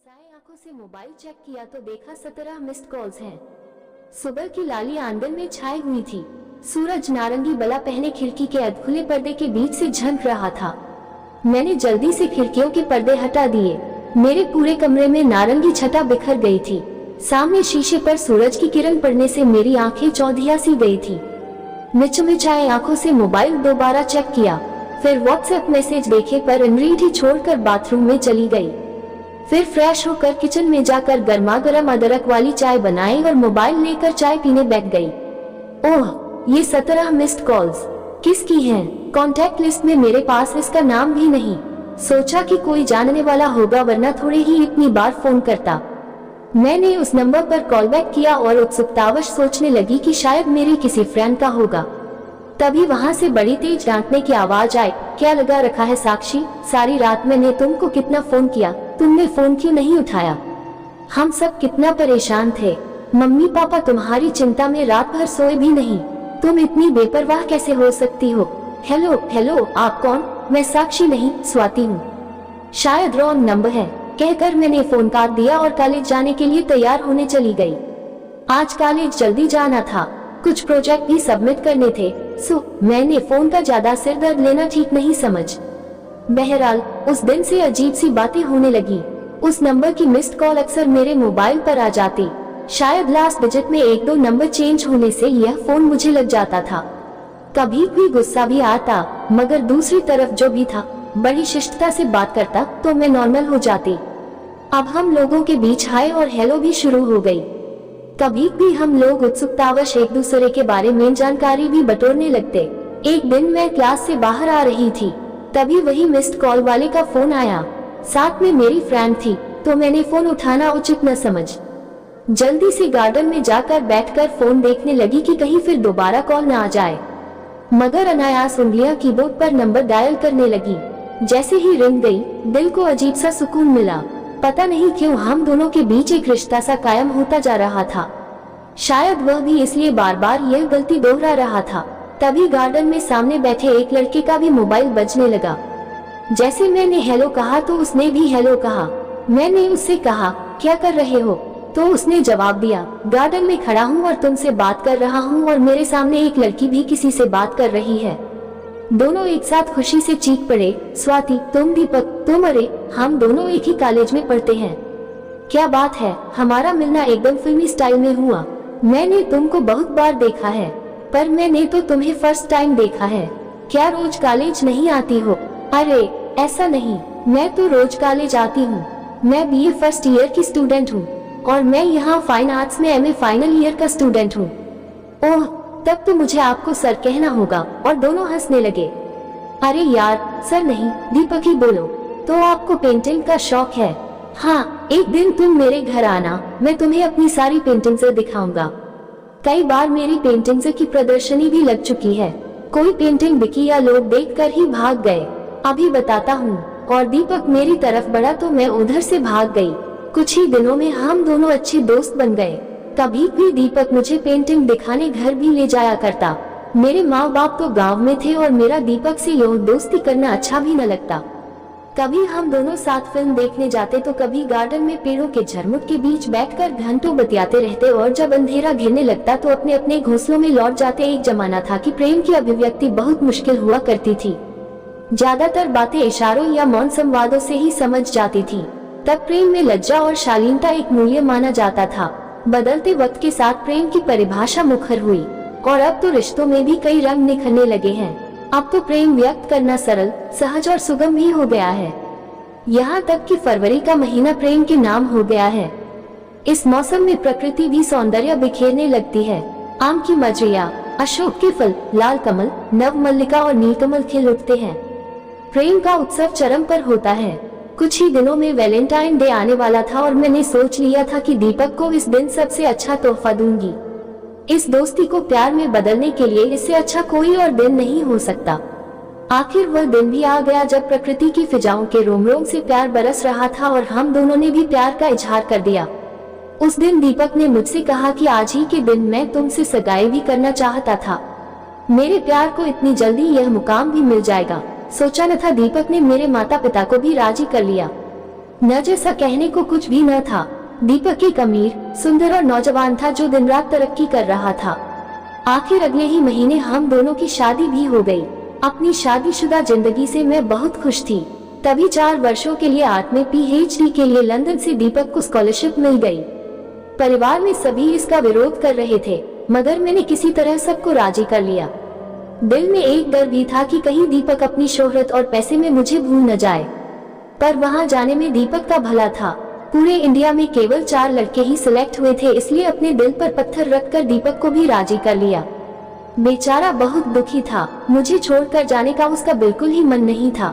साए आंखों से मोबाइल चेक किया तो देखा 17 मिस्ड कॉल्स हैं। सुबह की लाली आंगन में छाई हुई थी। सूरज नारंगी बला पहने खिड़की के अधखुले पर्दे के बीच से झंक रहा था। मैंने जल्दी से खिड़कियों के पर्दे हटा दिए। मेरे पूरे कमरे में नारंगी छटा बिखर गई थी। सामने शीशे पर सूरज की किरण पड़ने से मेरी आंखें चौंधिया सी गई थी। मिचमिचाए आंखों से मोबाइल दोबारा चेक किया, फिर व्हाट्सएप मैसेज देखे पर अनरीड छोड़कर बाथरूम में चली गई। फिर फ्रेश होकर किचन में जाकर गर्मा गर्म अदरक वाली चाय बनाई और मोबाइल लेकर चाय पीने बैठ गई। ओह, ये 17 मिस्ड कॉल्स किसकी हैं? कॉन्टैक्ट लिस्ट में मेरे पास इसका नाम भी नहीं। सोचा कि कोई जानने वाला होगा, वरना थोड़े ही इतनी बार फोन करता। मैंने उस नंबर पर कॉल बैक किया और उत्सुकतावश सोचने लगी कि शायद मेरी किसी फ्रेंड का होगा। तभी वहां से बड़ी तेज डांटने की आवाज आई। क्या लगा रखा है साक्षी? सारी रात मैंने तुमको कितना फोन किया, तुमने फोन क्यों नहीं उठाया? हम सब कितना परेशान थे। मम्मी पापा तुम्हारी चिंता में रात भर सोए भी नहीं। तुम इतनी बेपरवाह कैसे हो सकती हो? हेलो हेलो, आप कौन? मैं साक्षी नहीं, स्वाति हूँ। शायद रॉन्ग नंबर है, कहकर मैंने फोन काट दिया और कॉलेज जाने के लिए तैयार होने चली गई। आज कॉलेज जल्दी जाना था, कुछ प्रोजेक्ट भी सबमिट करने थे, सो मैंने फोन का ज्यादा सिर दर्द लेना ठीक नहीं समझ। बहरहाल उस दिन से अजीब सी बातें होने लगी। उस नंबर की मिस्ड कॉल अक्सर मेरे मोबाइल पर आ जाती। शायद लास्ट डिजिट में 1-2 नंबर चेंज होने से यह फोन मुझे लग जाता था। कभी भी गुस्सा भी आता, मगर दूसरी तरफ जो भी था बड़ी शिष्टता से बात करता तो मैं नॉर्मल हो जाती। अब हम लोगों के बीच हाय और हेलो भी शुरू हो गई। कभी भी हम लोग उत्सुकतावश एक दूसरे के बारे में जानकारी भी बटोरने लगते। एक दिन मैं क्लास से बाहर आ रही थी, तभी वही मिस्ड कॉल वाले का फोन आया। साथ में मेरी फ्रेंड थी, तो मैंने फोन उठाना उचित न समझ जल्दी से गार्डन में जाकर बैठकर फोन देखने लगी कि कहीं फिर दोबारा कॉल न आ जाए। मगर अनायास उंगलियां कीबोर्ड पर नंबर डायल करने लगी। जैसे ही रिंग गई, दिल को अजीब सा सुकून मिला। पता नहीं क्यों हम दोनों के बीच एक रिश्ता सा कायम होता जा रहा था। शायद वह भी इसलिए बार बार यह गलती दोहरा रहा था। तभी गार्डन में सामने बैठे एक लड़के का भी मोबाइल बजने लगा। जैसे मैंने हेलो कहा तो उसने भी हेलो कहा। मैंने उससे कहा, क्या कर रहे हो? तो उसने जवाब दिया, गार्डन में खड़ा हूँ और तुमसे बात कर रहा हूँ और मेरे सामने एक लड़की भी किसी से बात कर रही है। दोनों एक साथ खुशी से चीख पड़े, स्वाति, तुम, दीपक, तुम, अरे हम दोनों एक ही कॉलेज में पढ़ते हैं। क्या बात है, हमारा मिलना एकदम फिल्मी स्टाइल में हुआ। मैंने तुमको बहुत बार देखा है, पर मैंने तो तुम्हें फर्स्ट टाइम देखा है। क्या रोज कॉलेज नहीं आती हो? अरे ऐसा नहीं, मैं तो रोज कॉलेज आती हूँ। मैं बीए फर्स्ट ईयर की स्टूडेंट हूँ और मैं यहाँ फाइन आर्ट्स में एमए फाइनल ईयर का स्टूडेंट हूँ। ओह, तब तो मुझे आपको सर कहना होगा। और दोनों हंसने लगे। अरे यार, सर नहीं, दीपक ही बोलो। तो आपको पेंटिंग का शौक है? हाँ, एक दिन तुम मेरे घर आना, मैं तुम्हें अपनी सारी पेंटिंग्स दिखाऊंगा। कई बार मेरी पेंटिंग्स की प्रदर्शनी भी लग चुकी है। कोई पेंटिंग बिकी या लोग देखकर ही भाग गए। अभी बताता हूँ। और दीपक मेरी तरफ बढ़ा तो मैं उधर से भाग गई। कुछ ही दिनों में हम दोनों अच्छे दोस्त बन गए। कभी भी दीपक मुझे पेंटिंग दिखाने घर भी ले जाया करता। मेरे माँ बाप तो गांव में थे और मेरा दीपक से यूं दोस्ती करना अच्छा भी न लगता। कभी हम दोनों साथ फिल्म देखने जाते तो कभी गार्डन में पेड़ों के झरमुट के बीच बैठकर घंटों बतियाते रहते और जब अंधेरा घिरने लगता तो अपने अपने घोंसलों में लौट जाते। एक जमाना था कि प्रेम की अभिव्यक्ति बहुत मुश्किल हुआ करती थी। ज्यादातर बातें इशारों या मौन संवादों से ही समझ जाती थी। तब प्रेम में लज्जा और शालीनता एक मूल्य माना जाता था। बदलते वक्त के साथ प्रेम की परिभाषा मुखर हुई और अब तो रिश्तों में भी कई रंग निखरने लगे हैं। अब तो प्रेम व्यक्त करना सरल, सहज और सुगम भी हो गया है। यहाँ तक कि फरवरी का महीना प्रेम के नाम हो गया है। इस मौसम में प्रकृति भी सौंदर्य बिखेरने लगती है। आम की मजरिया, अशोक के फल, लाल कमल, नव मल्लिका और नीलकमल खिल उठते हैं। प्रेम का उत्सव चरम पर होता है। कुछ ही दिनों में वैलेंटाइन डे आने वाला था और मैंने सोच लिया था कि दीपक को इस दिन सबसे अच्छा तोहफा दूंगी। इस दोस्ती को प्यार में बदलने के लिए इससे अच्छा कोई और दिन नहीं हो सकता। आखिर वह दिन भी आ गया जब प्रकृति की फिजाओं के रोम रोम से प्यार बरस रहा था और हम दोनों ने भी प्यार का इजहार कर दिया। उस दिन दीपक ने मुझसे कहा कि आज ही के दिन मैं तुमसे सगाई भी करना चाहता था। मेरे प्यार को इतनी जल्दी यह मुकाम भी मिल जाएगा, सोचा न था। दीपक ने मेरे माता पिता को भी राजी कर लिया। न जैसा कहने को कुछ भी न था। दीपक एक अमीर, सुंदर और नौजवान था जो दिन रात तरक्की कर रहा था। आखिर अगले ही महीने हम दोनों की शादी भी हो गई। अपनी शादीशुदा जिंदगी से मैं बहुत खुश थी। तभी 4 वर्षों के लिए आर्ट में PhD के लिए लंदन से दीपक को स्कॉलरशिप मिल गई। परिवार में सभी इसका विरोध कर रहे थे, मगर मैंने किसी तरह सबको राजी कर लिया। दिल में एक डर भी था कि कहीं दीपक अपनी शोहरत और पैसे में मुझे भूल न जाए, पर वहां जाने में दीपक का भला था। पूरे इंडिया में केवल 4 लड़के ही सिलेक्ट हुए थे, इसलिए अपने दिल पर पत्थर रखकर दीपक को भी राजी कर लिया। बेचारा बहुत दुखी था, मुझे छोड़कर जाने का उसका बिल्कुल ही मन नहीं था,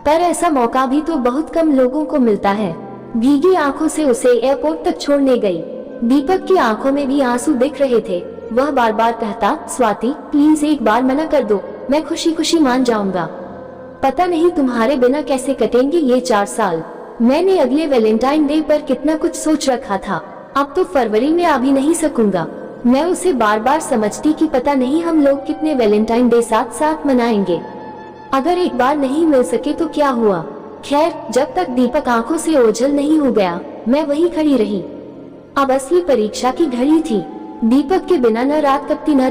पर ऐसा मौका भी तो बहुत कम लोगों को मिलता है। भीगी आंखों से उसे एयरपोर्ट तक छोड़ने गई। दीपक की आंखों में भी आंसू दिख रहे थे। वह बार बार कहता, स्वाति प्लीज एक बार मना कर दो, मैं खुशी खुशी मान जाऊंगा। पता नहीं तुम्हारे बिना कैसे कटेंगे ये 4 साल। मैंने अगले वैलेंटाइन डे पर कितना कुछ सोच रखा था, अब तो फरवरी में आ भी नहीं सकूंगा। मैं उसे बार बार समझती कि पता नहीं हम लोग कितने वैलेंटाइन डे साथ साथ मनाएंगे। अगर एक बार नहीं मिल सके तो क्या हुआ। खैर, जब तक दीपक आंखों से ओझल नहीं हो गया, मैं वहीं खड़ी रही। अब असली परीक्षा की घड़ी थी। दीपक के बिना न रात कटती न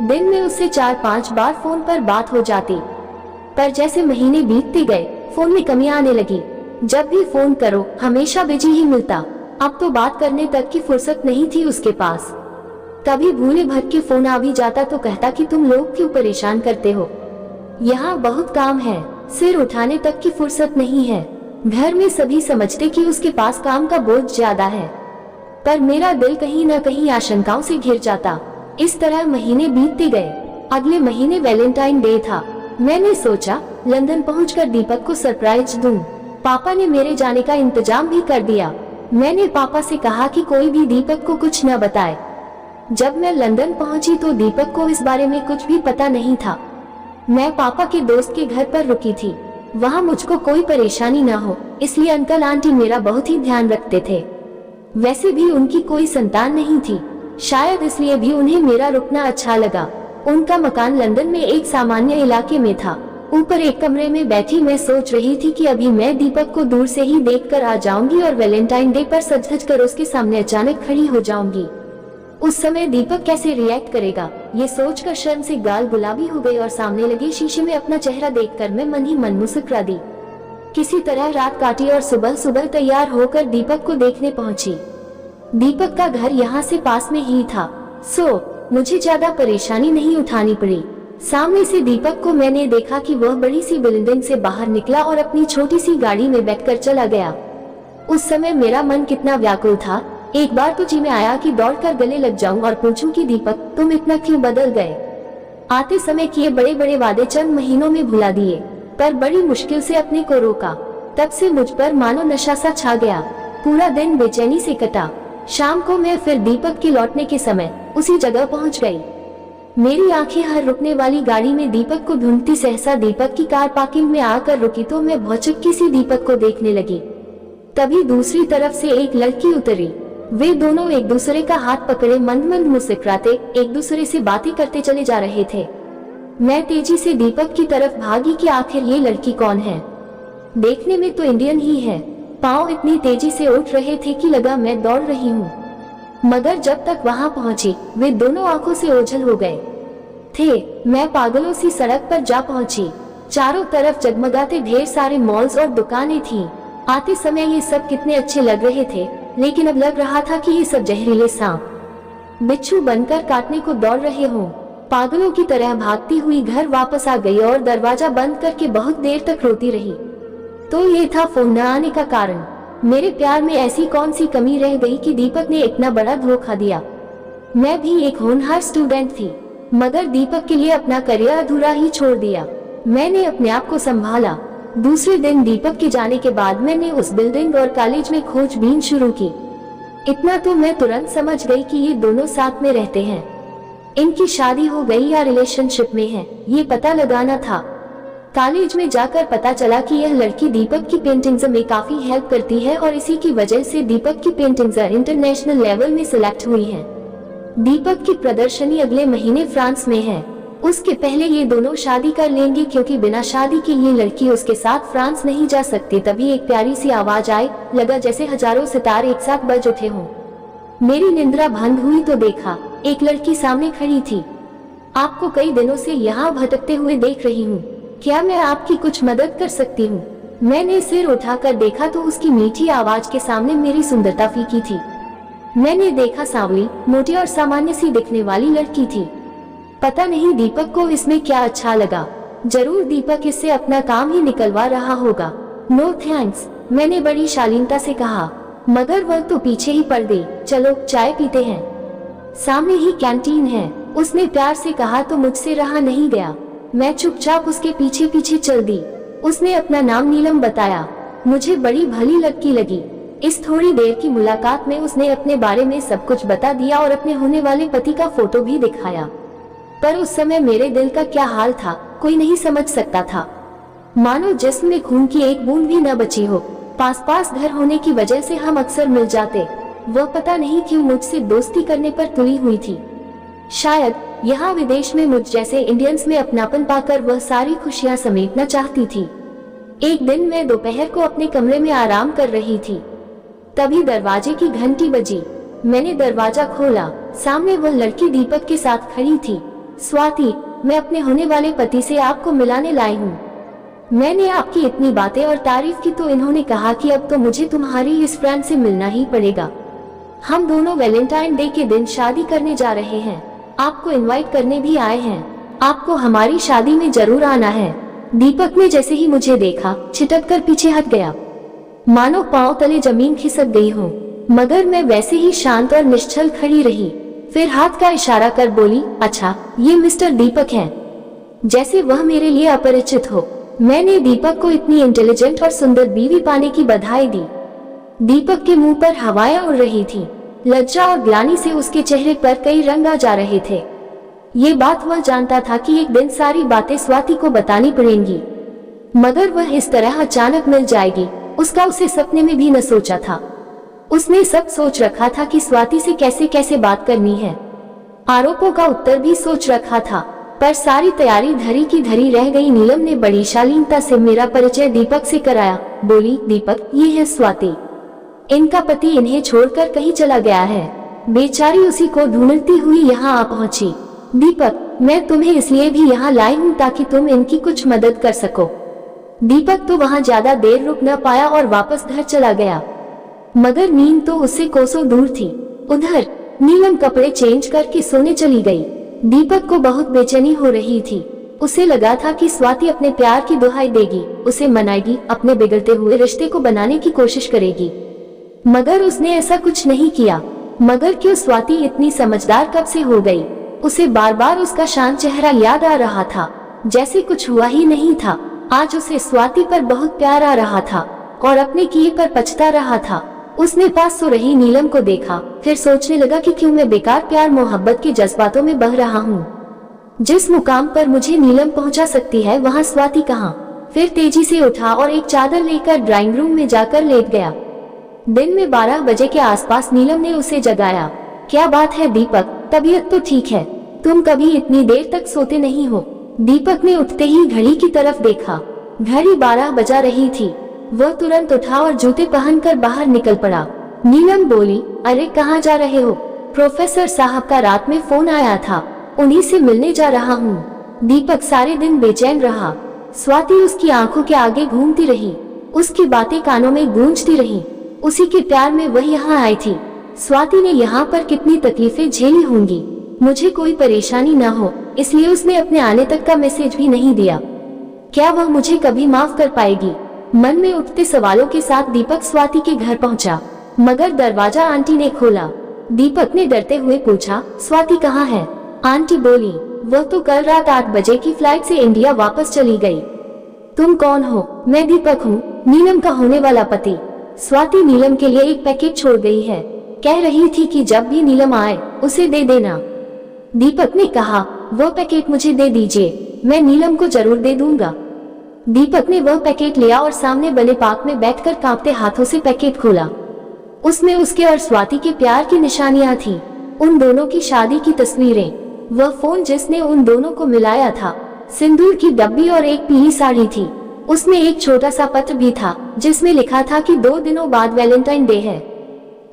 दिन में उससे 4-5 बार फोन पर बात हो जाती, पर जैसे महीने बीतते गए फोन में कमियां आने लगी। जब भी फोन करो हमेशा बिजी ही मिलता। अब तो बात करने तक की फुर्सत नहीं थी उसके पास। कभी भूले भटके फोन आ भी जाता तो कहता कि तुम लोग क्यों परेशान करते हो, यहाँ बहुत काम है, सिर उठाने तक की फुर्सत नहीं है। घर में सभी समझते कि उसके पास काम का बोझ ज्यादा है, पर मेरा दिल कहीं न कहीं आशंकाओं से घिर जाता। इस तरह महीने बीतते गए। अगले महीने वैलेंटाइन डे था। मैंने सोचा लंदन पहुंचकर दीपक को सरप्राइज दूं। पापा ने मेरे जाने का इंतजाम भी कर दिया। मैंने पापा से कहा कि कोई भी दीपक को कुछ न बताए। जब मैं लंदन पहुंची तो दीपक को इस बारे में कुछ भी पता नहीं था। मैं पापा के दोस्त के घर पर रुकी थी। वहां मुझको कोई परेशानी न हो, इसलिए अंकल आंटी मेरा बहुत ही ध्यान रखते थे। वैसे भी उनकी कोई संतान नहीं थी, शायद इसलिए भी उन्हें मेरा रुकना अच्छा लगा। उनका मकान लंदन में एक सामान्य इलाके में था। ऊपर एक कमरे में बैठी मैं सोच रही थी कि अभी मैं दीपक को दूर से ही देखकर आ जाऊंगी और वैलेंटाइन डे पर सज-धज कर उसके सामने अचानक खड़ी हो जाऊंगी। उस समय दीपक कैसे रिएक्ट करेगा, ये सोचकर शर्म से गाल गुलाबी हो गई और सामने लगे शीशे में अपना चेहरा देखकर मैं मन ही मन मुस्कुरा दी। किसी तरह रात काटी और सुबह सुबह तैयार होकर दीपक को देखने पहुंची। दीपक का घर यहाँ से पास में ही था, सो मुझे ज्यादा परेशानी नहीं उठानी पड़ी। सामने से दीपक को मैंने देखा कि वह बड़ी सी बिल्डिंग से बाहर निकला और अपनी छोटी सी गाड़ी में बैठकर चला गया। उस समय मेरा मन कितना व्याकुल था। एक बार तो जी में आया कि दौड़कर गले लग जाऊं और पूछूं कि दीपक तुम इतना क्यों बदल गए। आते समय किए बड़े बड़े वादे चंद महीनों में भुला दिए, पर बड़ी मुश्किल से अपने को रोका। तब से मुझ पर मानो नशा सा छा गया। पूरा दिन बेचैनी से कटा। शाम को मैं फिर दीपक के लौटने के समय उसी जगह पहुंच गई। मेरी आंखें हर रुकने वाली गाड़ी में दीपक को ढूंढती सहसा दीपक की कार पार्किंग में आकर रुकी तो मैं भौचक्की सी दीपक को देखने लगी। तभी दूसरी तरफ से एक लड़की उतरी। वे दोनों एक दूसरे का हाथ पकड़े मंद मंद मुस्कुराते एक दूसरे से बातें करते चले जा रहे थे। मैं तेजी से दीपक की तरफ भागी कि आखिर ये लड़की कौन है। देखने में तो इंडियन ही है। पाँव इतनी तेजी से उठ रहे थे कि लगा मैं दौड़ रही हूँ, मगर जब तक वहां पहुंची वे दोनों आंखों से ओझल हो गए थे। मैं पागलों सी सड़क पर जा पहुंची। चारों तरफ जगमगाते ढेर सारे मॉल्स और दुकानें थीं। आते समय ये सब कितने अच्छे लग रहे थे, लेकिन अब लग रहा था कि ये सब जहरीले सांप बिच्छू बनकर काटने को दौड़ रहे हों। पागलों की तरह भागती हुई घर वापस आ गई और दरवाजा बंद करके बहुत देर तक रोती रही। तो ये था फोन न आने का कारण। मेरे प्यार में ऐसी कौन सी कमी रह गई कि दीपक ने इतना बड़ा धोखा दिया। मैं भी एक होनहार स्टूडेंट थी, मगर दीपक के लिए अपना करियर अधूरा ही छोड़ दिया। मैंने अपने आप को संभाला। दूसरे दिन दीपक के जाने के बाद मैंने उस बिल्डिंग और कॉलेज में खोजबीन शुरू की। इतना तो मैं तुरंत समझ गई कि ये दोनों साथ में रहते हैं। इनकी शादी हो गई या रिलेशनशिप में है, ये पता लगाना था। कॉलेज में जाकर पता चला कि यह लड़की दीपक की पेंटिंग्स में काफी हेल्प करती है और इसी की वजह से दीपक की पेंटिंग्स इंटरनेशनल लेवल में सिलेक्ट हुई हैं। दीपक की प्रदर्शनी अगले महीने फ्रांस में है। उसके पहले ये दोनों शादी कर लेंगे, क्योंकि बिना शादी के ये लड़की उसके साथ फ्रांस नहीं जा सकती। तभी एक प्यारी सी आवाज आई, लगा जैसे हजारों सितारे एक साथ बज उठे हों। मेरी निंद्रा भंग हुई तो देखा एक लड़की सामने खड़ी थी। आपको कई दिनों से यहाँ भटकते हुए देख रही हूँ, क्या मैं आपकी कुछ मदद कर सकती हूँ? मैंने सिर उठाकर देखा तो उसकी मीठी आवाज के सामने मेरी सुंदरता फीकी थी। मैंने देखा सांवली, मोटी और सामान्य सी दिखने वाली लड़की थी। पता नहीं दीपक को इसमें क्या अच्छा लगा। जरूर दीपक इससे अपना काम ही निकलवा रहा होगा। नो थैंक्स, मैंने बड़ी शालीनता से कहा, मगर वह तो पीछे ही पड़ गई। चलो चाय पीते हैं, सामने ही कैंटीन है, उसने प्यार से कहा तो मुझसे रहा नहीं गया। मैं चुपचाप उसके पीछे पीछे चल दी। उसने अपना नाम नीलम बताया। मुझे बड़ी भली लड़की लगी। इस थोड़ी देर की मुलाकात में उसने अपने बारे में सब कुछ बता दिया और अपने होने वाले पति का फोटो भी दिखाया। पर उस समय मेरे दिल का क्या हाल था कोई नहीं समझ सकता था। मानो जिस्म में खून की एक बूंद भी न बची हो। पास पास घर होने की वजह से हम अक्सर मिल जाते। वह पता नहीं क्यों मुझसे दोस्ती करने पर तुली हुई थी। शायद यहाँ विदेश में मुझ जैसे इंडियंस में अपनापन पाकर वह सारी खुशियाँ समेटना चाहती थी। एक दिन मैं दोपहर को अपने कमरे में आराम कर रही थी, तभी दरवाजे की घंटी बजी। मैंने दरवाजा खोला, सामने वह लड़की दीपक के साथ खड़ी थी। स्वाति, मैं अपने होने वाले पति से आपको मिलाने लाई हूँ। मैंने आपकी इतनी बातें और तारीफ की तो इन्होंने कहा कि अब तो मुझे तुम्हारी इस फ्रेंड से मिलना ही पड़ेगा। हम दोनों वैलेंटाइन डे के दिन शादी करने जा रहे हैं, आपको इनवाइट करने भी आए हैं। आपको हमारी शादी में जरूर आना है। दीपक ने जैसे ही मुझे देखा छिटक कर पीछे हट गया, मानो पांव तले जमीन खिसक गई हो। मगर मैं वैसे ही शांत और निश्चल खड़ी रही। फिर हाथ का इशारा कर बोली, अच्छा ये मिस्टर दीपक हैं, जैसे वह मेरे लिए अपरिचित हो। मैंने दीपक को इतनी इंटेलिजेंट और सुंदर बीवी पाने की बधाई दी। दीपक के मुंह पर हवाएं उड़ रही थी। लज्जा और ग्लानि से उसके चेहरे पर कई रंग आ जा रहे थे। ये बात वह जानता था कि एक दिन सारी बातें स्वाति को बतानी पड़ेंगी, मगर वह इस तरह अचानक मिल जाएगी उसका उसे सपने में भी न सोचा था। उसने सब सोच रखा था कि स्वाति से कैसे कैसे बात करनी है। आरोपों का उत्तर भी सोच रखा था, पर सारी तैयारी धरी की धरी रह गई। नीलम ने बड़ी शालीनता से मेरा परिचय दीपक से कराया। बोली, दीपक ये है स्वाति, इनका पति इन्हें छोड़कर कहीं चला गया है। बेचारी उसी को ढूंढती हुई यहाँ आ पहुंची। दीपक, मैं तुम्हें इसलिए भी यहाँ लाई हूँ ताकि तुम इनकी कुछ मदद कर सको। दीपक तो वहाँ ज्यादा देर रुक न पाया और वापस घर चला गया, मगर नींद तो उससे कोसों दूर थी। उधर नीलम कपड़े चेंज करके सोने चली गई। दीपक को बहुत बेचैनी हो रही थी। उसे लगा था कि स्वाति अपने प्यार की दुहाई देगी, उसे मनाएगी, अपने बिगड़ते हुए रिश्ते को बनाने की कोशिश करेगी, मगर उसने ऐसा कुछ नहीं किया। मगर क्यों स्वाति इतनी समझदार कब से हो गई? उसे बार बार उसका शांत चेहरा याद आ रहा था, जैसे कुछ हुआ ही नहीं था। आज उसे स्वाति पर बहुत प्यार आ रहा था और अपने किए पर पछता रहा था। उसने पास सो रही नीलम को देखा, फिर सोचने लगा कि क्यों मैं बेकार प्यार मोहब्बत के जज्बातों में बह रहा हूँ। जिस मुकाम पर मुझे नीलम पहुँचा सकती है वहाँ स्वाति कहाँ। फिर तेजी से उठा और एक चादर लेकर ड्राइंग रूम में जाकर लेट गया। दिन में 12 बजे के आसपास नीलम ने उसे जगाया। क्या बात है दीपक, तबीयत तो ठीक है, तुम कभी इतनी देर तक सोते नहीं हो। दीपक ने उठते ही घड़ी की तरफ देखा, घड़ी 12 बजा रही थी। वह तुरंत उठा और जूते पहनकर बाहर निकल पड़ा। नीलम बोली, अरे कहाँ जा रहे हो? प्रोफेसर साहब का रात में फोन आया था, उन्हीं से मिलने जा रहा हूँ। दीपक सारे दिन बेचैन रहा। स्वाति उसकी आंखों के आगे घूमती रही, उसकी बातें कानों में गूंजती रही। उसी के प्यार में वह यहाँ आई थी। स्वाति ने यहाँ पर कितनी तकलीफें झेली होंगी, मुझे कोई परेशानी न हो इसलिए उसने अपने आने तक का मैसेज भी नहीं दिया। क्या वह मुझे कभी माफ कर पाएगी? मन में उठते सवालों के साथ दीपक स्वाति के घर पहुंचा, मगर दरवाजा आंटी ने खोला। दीपक ने डरते हुए पूछा, स्वाति कहाँ है? आंटी बोली, वह तो कल रात 8 बजे की फ्लाइट से इंडिया वापस चली गई। तुम कौन हो? मैं दीपक हूँ, नीलम का होने वाला पति। स्वाति नीलम के लिए एक पैकेट छोड़ गई है, कह रही थी कि जब भी नीलम आए उसे दे देना। दीपक ने कहा, वह पैकेट मुझे दे दीजिए, मैं नीलम को जरूर दे दूंगा। दीपक ने वह पैकेट लिया और सामने बने पार्क में बैठकर कांपते हाथों से पैकेट खोला। उसमें उसके और स्वाति के प्यार की निशानियां थीं, उन दोनों की शादी की तस्वीरें। वह फोन जिसने उन दोनों को मिलाया था, सिंदूर की डब्बी और एक पीली साड़ी थी। उसमें एक छोटा सा पत्र भी था जिसमें लिखा था कि 2 दिनों बाद वैलेंटाइन डे है।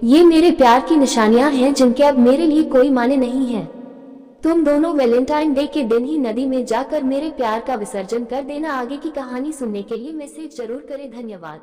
ये मेरे प्यार की निशानियां हैं जिनके अब मेरे लिए कोई माने नहीं है। तुम दोनों वैलेंटाइन डे के दिन ही नदी में जाकर मेरे प्यार का विसर्जन कर देना। आगे की कहानी सुनने के लिए मैसेज जरूर करें। धन्यवाद।